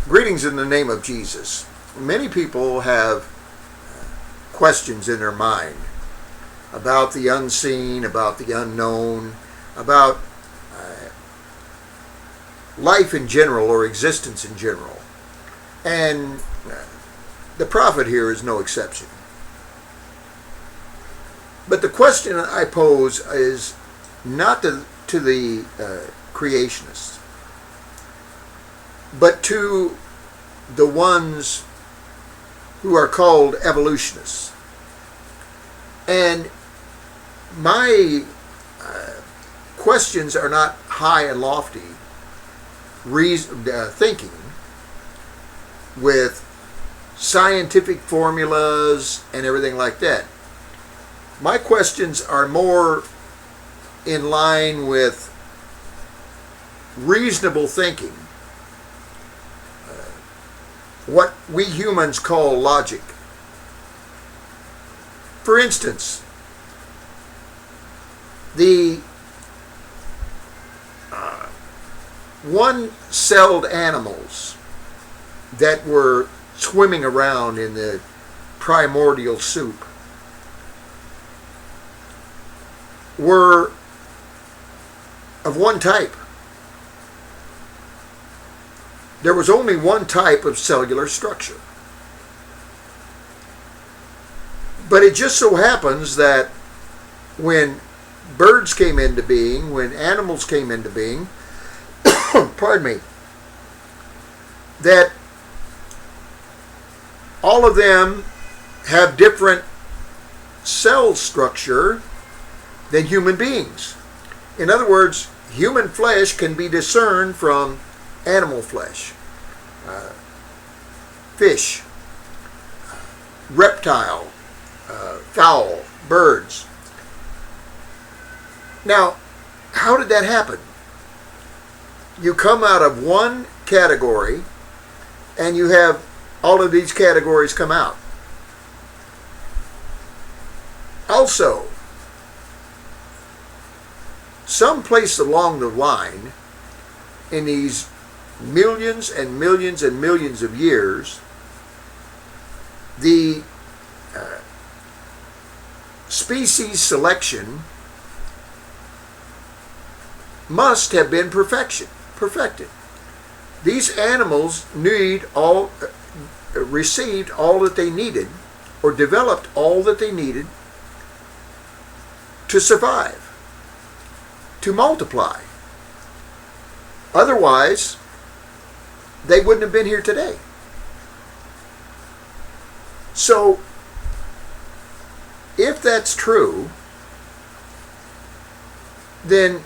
Greetings in the name of Jesus. Many people have questions in their mind about the unseen, about the unknown, about life in general or existence in general. And the prophet here is no exception. But the question I pose is not to the creationists, but to the ones who are called evolutionists. And my questions are not high and lofty thinking with scientific formulas and everything like that. My questions are more in line with reasonable thinking, what we humans call logic. For instance, the one-celled animals that were swimming around in the primordial soup were of one type. There was only one type of cellular structure. But it just so happens that when birds came into being, when animals came into being, pardon me, that all of them have different cell structure than human beings. In other words, human flesh can be discerned from animal flesh, fish, reptile, fowl, birds. Now, how did that happen? You come out of one category and you have all of these categories come out. Also, someplace along the line in these millions and millions and millions of years, the species selection must have been perfected. These animals received all that they needed, or developed all that they needed to survive, to multiply. Otherwise, they wouldn't have been here today. So, if that's true, then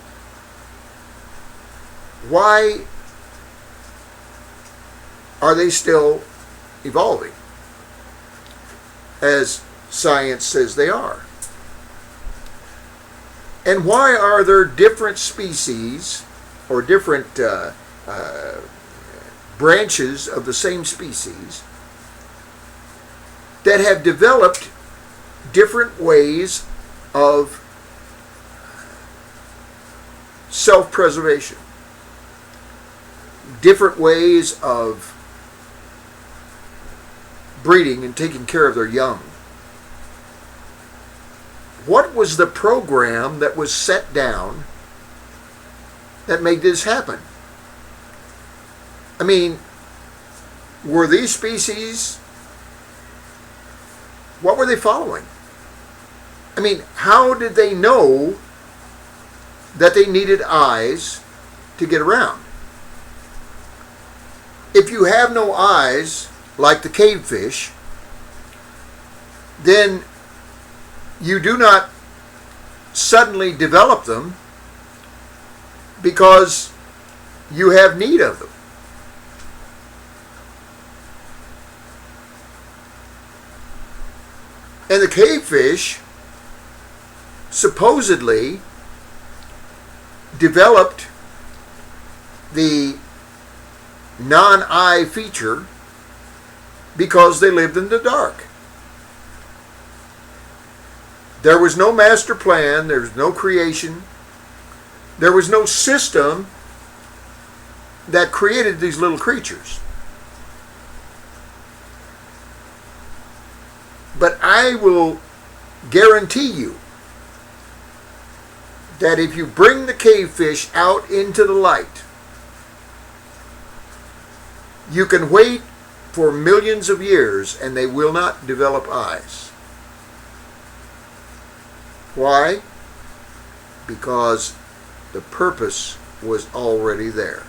why are they still evolving, as science says they are? And why are there different species or different branches of the same species that have developed different ways of self-preservation, different ways of breeding and taking care of their young? What was the program that was set down that made this happen? I mean, were these species, what were they following? I mean, how did they know that they needed eyes to get around? If you have no eyes, like the cave fish, then you do not suddenly develop them because you have need of them. And the cave fish supposedly developed the non-eye feature because they lived in the dark. There was no master plan, there was no creation, there was no system that created these little creatures. But I will guarantee you that if you bring the cave fish out into the light, you can wait for millions of years and they will not develop eyes. Why? Because the purpose was already there.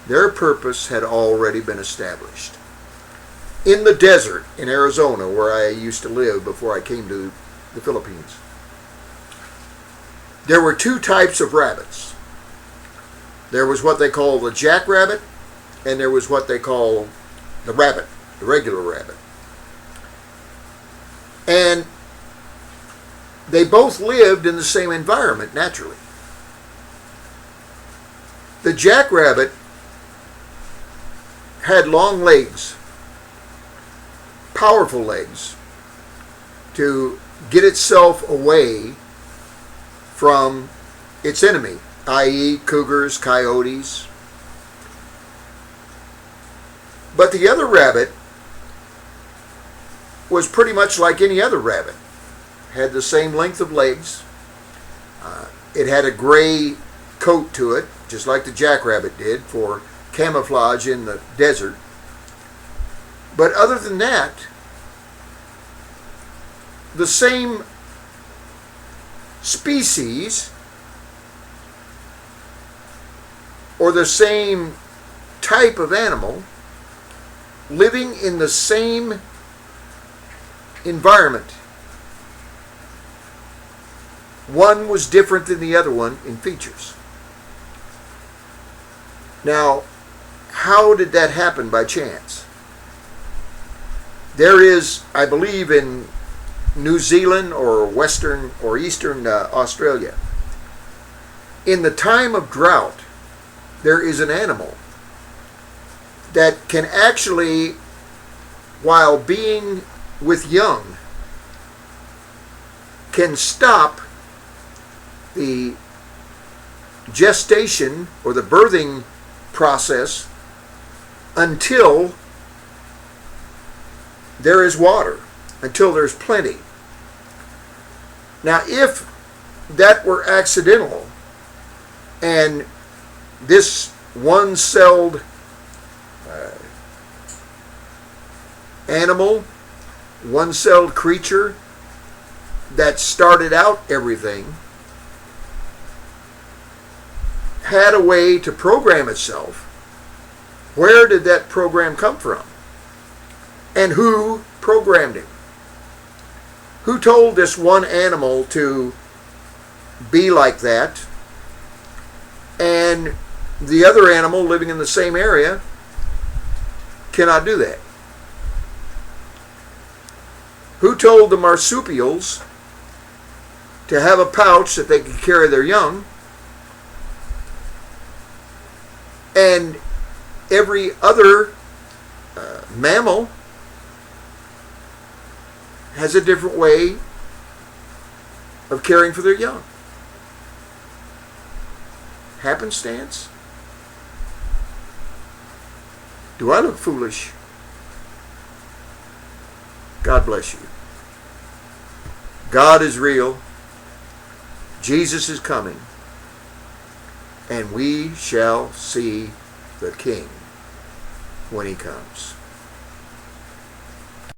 Their purpose had already been established. In the desert in Arizona, where I used to live before I came to the Philippines, there were two types of rabbits. There was what they call the jackrabbit, and there was what they call the rabbit, the regular rabbit. And they both lived in the same environment naturally. The jackrabbit had long legs, powerful legs, to get itself away from its enemy, i.e. cougars, coyotes. But the other rabbit was pretty much like any other rabbit. Had the same length of legs. It had a gray coat to it, just like the jackrabbit did, for camouflage in the desert. But other than that, the same species or the same type of animal living in the same environment. One was different than the other one in features. Now, how did that happen by chance? There is, I believe, in New Zealand or Western or Eastern Australia, in the time of drought, there is an animal that can actually, while being with young, can stop the gestation or the birthing process until there is water, until there's plenty. Now, if that were accidental and this one-celled animal, one-celled creature that started out everything had a way to program itself, where did that program come from? And who programmed him? Who told this one animal to be like that, and the other animal living in the same area cannot do that? Who told the marsupials to have a pouch that they could carry their young, and every other mammal has a different way of caring for their young? Happenstance? Do I look foolish? God bless you. God is real. Jesus is coming. And we shall see the King when he comes.